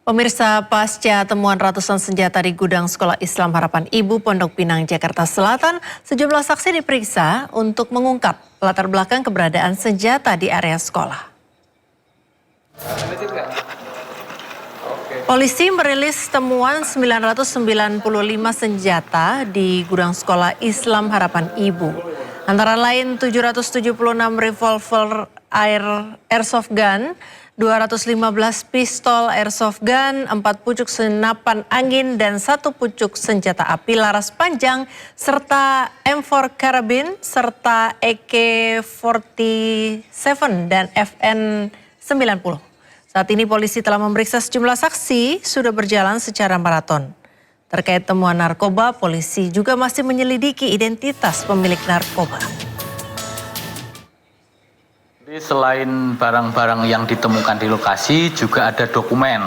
Pemirsa, pasca temuan ratusan senjata di gudang Sekolah Islam Harapan Ibu Pondok Pinang, Jakarta Selatan, sejumlah saksi diperiksa untuk mengungkap latar belakang keberadaan senjata di area sekolah. Polisi merilis temuan 995 senjata di gudang Sekolah Islam Harapan Ibu. Antara lain 776 revolver airsoft gun, 215 pistol airsoft gun, 4 pucuk senapan angin, dan 1 pucuk senjata api laras panjang, serta M4 karabin, serta AK-47 dan FN-90. Saat ini polisi telah memeriksa sejumlah saksi sudah berjalan secara maraton. Terkait temuan narkoba, polisi juga masih menyelidiki identitas pemilik narkoba. Selain barang-barang yang ditemukan di lokasi, juga ada dokumen.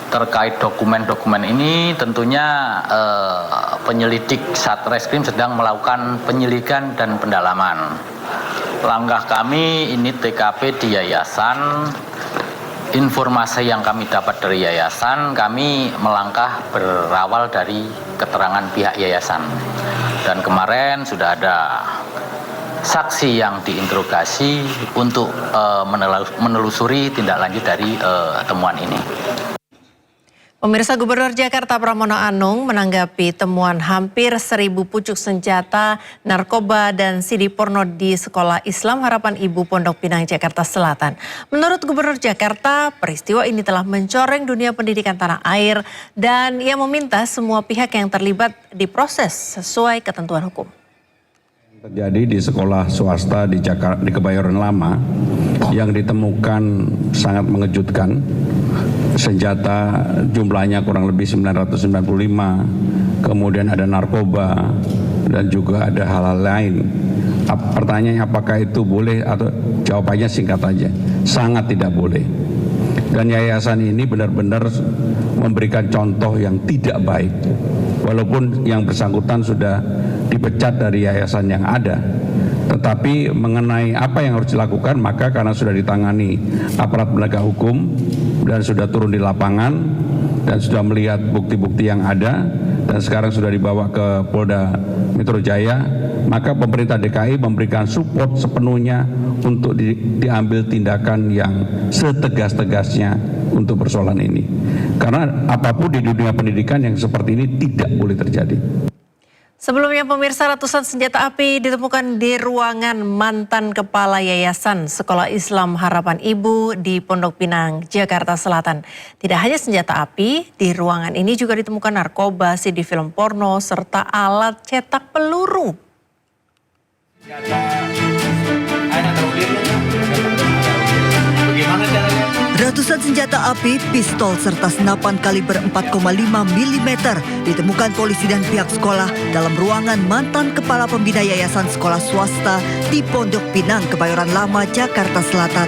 Terkait dokumen-dokumen ini tentunya penyelidik Satreskrim sedang melakukan penyelidikan dan pendalaman. Langkah kami ini TKP di yayasan. Informasi yang kami dapat dari yayasan, kami melangkah berawal dari keterangan pihak yayasan. Dan kemarin sudah ada saksi yang diinterogasi untuk menelusuri tindak lanjut dari temuan ini. Pemirsa, Gubernur Jakarta Pramono Anung menanggapi temuan hampir 1.000 pucuk senjata, narkoba, dan CD porno di Sekolah Islam Harapan Ibu Pondok Pinang, Jakarta Selatan. Menurut Gubernur Jakarta, peristiwa ini telah mencoreng dunia pendidikan tanah air dan ia meminta semua pihak yang terlibat diproses sesuai ketentuan hukum. Terjadi di sekolah swasta di Kebayoran Lama yang ditemukan sangat mengejutkan. Senjata jumlahnya kurang lebih 995, kemudian ada narkoba dan juga ada hal-hal lain. Pertanyaannya apakah itu boleh atau jawabannya singkat aja, sangat tidak boleh. Dan yayasan ini benar-benar memberikan contoh yang tidak baik. Walaupun yang bersangkutan sudah dipecat dari yayasan yang ada. Tetapi mengenai apa yang harus dilakukan, maka karena sudah ditangani aparat penegak hukum dan sudah turun di lapangan dan sudah melihat bukti-bukti yang ada dan sekarang sudah dibawa ke Polda Metro Jaya, maka pemerintah DKI memberikan support sepenuhnya untuk diambil tindakan yang setegas-tegasnya untuk persoalan ini. Karena apapun di dunia pendidikan yang seperti ini tidak boleh terjadi. Sebelumnya, pemirsa, ratusan senjata api ditemukan di ruangan mantan Kepala Yayasan Sekolah Islam Harapan Ibu di Pondok Pinang, Jakarta Selatan. Tidak hanya senjata api, di ruangan ini juga ditemukan narkoba, CD film porno, serta alat cetak peluru. Ratusan senjata api, pistol, serta senapan kaliber 4,5 mm ditemukan polisi dan pihak sekolah dalam ruangan mantan Kepala Pembina Yayasan Sekolah Swasta di Pondok Pinang, Kebayoran Lama, Jakarta Selatan.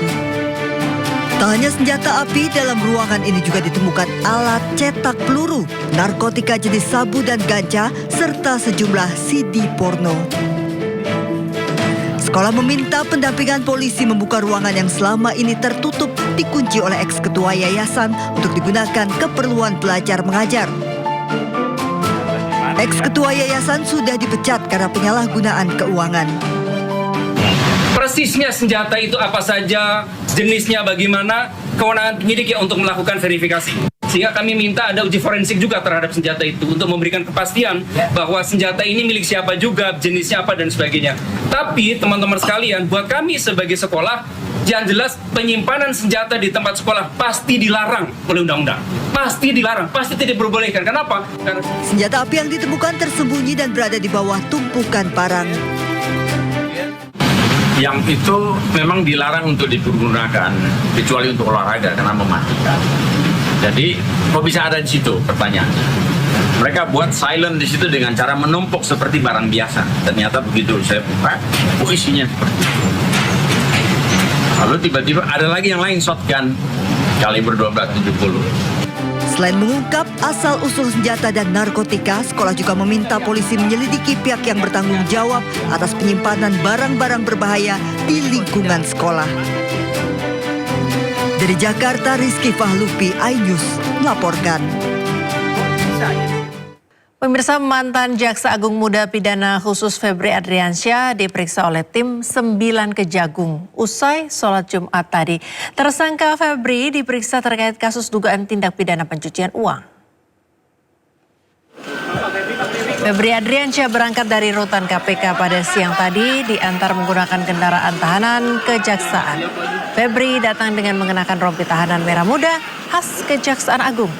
Tak hanya senjata api, dalam ruangan ini juga ditemukan alat cetak peluru, narkotika jenis sabu dan ganja, serta sejumlah CD porno. Sekolah meminta pendampingan polisi membuka ruangan yang selama ini tertutup dikunci oleh eks-ketua yayasan untuk digunakan keperluan belajar mengajar. Eks-ketua yayasan sudah dipecat karena penyalahgunaan keuangan. Persisnya senjata itu apa saja, jenisnya bagaimana, kewenangan penyidik ya untuk melakukan verifikasi. Sehingga kami minta ada uji forensik juga terhadap senjata itu untuk memberikan kepastian bahwa senjata ini milik siapa juga, jenisnya apa dan sebagainya. Tapi teman-teman sekalian, buat kami sebagai sekolah, yang jelas penyimpanan senjata di tempat sekolah pasti dilarang oleh undang-undang. Pasti dilarang, pasti tidak diperbolehkan. Kenapa? Karena senjata api yang ditemukan tersembunyi dan berada di bawah tumpukan parang. Yang itu memang dilarang untuk digunakan kecuali untuk olahraga karena mematikan. Jadi kok bisa ada di situ pertanyaannya? Mereka buat silent di situ dengan cara menumpuk seperti barang biasa. Ternyata begitu saya buka, isinya seperti itu. Lalu tiba-tiba ada lagi yang lain, shotgun kaliber 1270. Selain mengungkap asal-usul senjata dan narkotika, sekolah juga meminta polisi menyelidiki pihak yang bertanggung jawab atas penyimpanan barang-barang berbahaya di lingkungan sekolah. Dari Jakarta, Rizky Fahlupi, iNews melaporkan. Pemirsa, mantan Jaksa Agung Muda Pidana Khusus Febri Adriansyah diperiksa oleh tim 9 Kejagung usai sholat Jumat tadi. Tersangka Febri diperiksa terkait kasus dugaan tindak pidana pencucian uang. Febri Adriansyah berangkat dari rutan KPK pada siang tadi diantar menggunakan kendaraan tahanan kejaksaan. Febri datang dengan mengenakan rompi tahanan merah muda khas Kejaksaan Agung.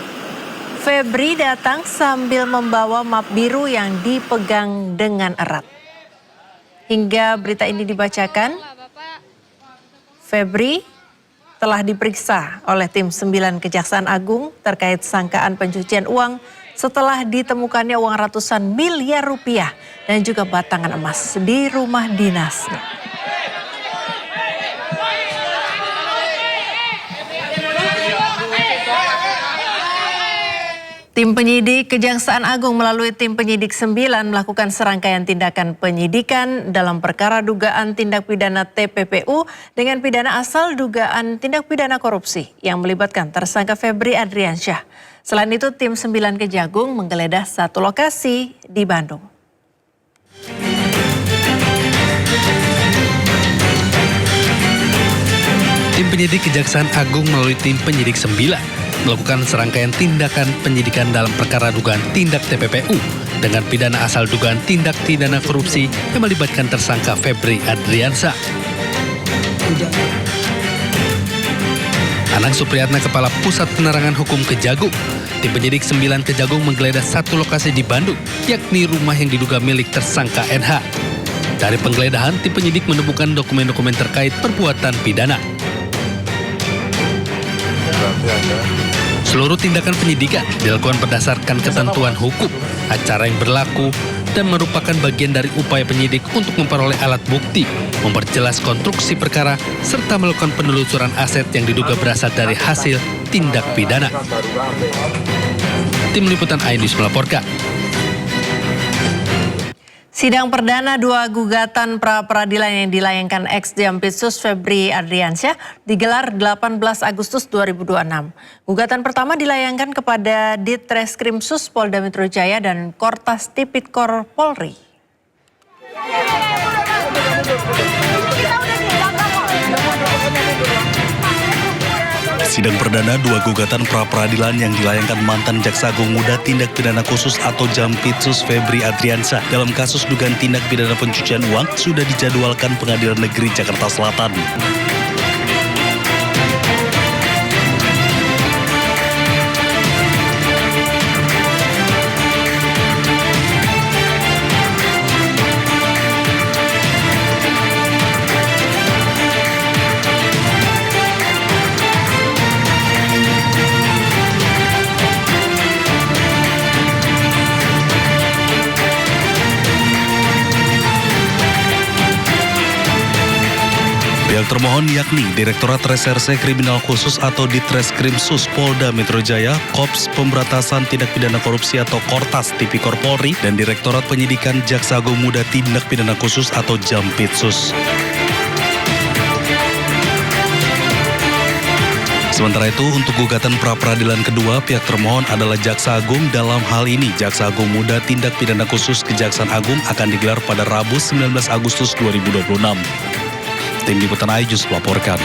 Febri datang sambil membawa map biru yang dipegang dengan erat. Hingga berita ini dibacakan, Febri telah diperiksa oleh tim 9 Kejaksaan Agung terkait sangkaan pencucian uang setelah ditemukannya uang ratusan miliar rupiah dan juga batangan emas di rumah dinasnya. Tim penyidik Kejaksaan Agung melalui tim penyidik 9 melakukan serangkaian tindakan penyidikan dalam perkara dugaan tindak pidana TPPU dengan pidana asal dugaan tindak pidana korupsi yang melibatkan tersangka Febri Adriansyah. Selain itu, tim 9 Kejagung menggeledah satu lokasi di Bandung. Tim penyidik Kejaksaan Agung melalui tim penyidik 9 melakukan serangkaian tindakan penyidikan dalam perkara dugaan tindak TPPU dengan pidana asal dugaan tindak pidana korupsi yang melibatkan tersangka Febri Adriansyah. Anang Supriyatna, Kepala Pusat Penerangan Hukum Kejagung, tim penyidik 9 Kejagung menggeledah satu lokasi di Bandung, yakni rumah yang diduga milik tersangka NH. Dari penggeledahan, tim penyidik menemukan dokumen-dokumen terkait perbuatan pidana. Seluruh tindakan penyidikan dilakukan berdasarkan ketentuan hukum, acara yang berlaku, dan merupakan bagian dari upaya penyidik untuk memperoleh alat bukti, memperjelas konstruksi perkara, serta melakukan penelusuran aset yang diduga berasal dari hasil tindak pidana. Tim Liputan iNews melaporkan. Sidang perdana 2 gugatan pra-peradilan yang dilayangkan ex-Jampitsus Febri Adriansyah digelar 18 Agustus 2026. Gugatan pertama dilayangkan kepada Ditreskrimsus Polda Metro Jaya dan Kortas Tipikor Polri. Sidang perdana 2 gugatan pra-peradilan yang dilayangkan mantan Jaksa Agung Muda Tindak Pidana Khusus atau Jampitsus Febri Adriansyah dalam kasus dugaan tindak pidana pencucian uang sudah dijadwalkan Pengadilan Negeri Jakarta Selatan. Pihak termohon yakni Direktorat Reserse Kriminal Khusus atau Ditreskrimsus Polda Metro Jaya, Kops Pemberantasan Tindak Pidana Korupsi atau Kortas Tipikor Polri, dan Direktorat Penyidikan Jaksa Agung Muda Tindak Pidana Khusus atau Jampitsus. Sementara itu, untuk gugatan pra-peradilan kedua, pihak termohon adalah Jaksa Agung. Dalam hal ini, Jaksa Agung Muda Tindak Pidana Khusus Kejaksaan Agung akan digelar pada Rabu 19 Agustus 2026. Tim Liputan iNews melaporkan.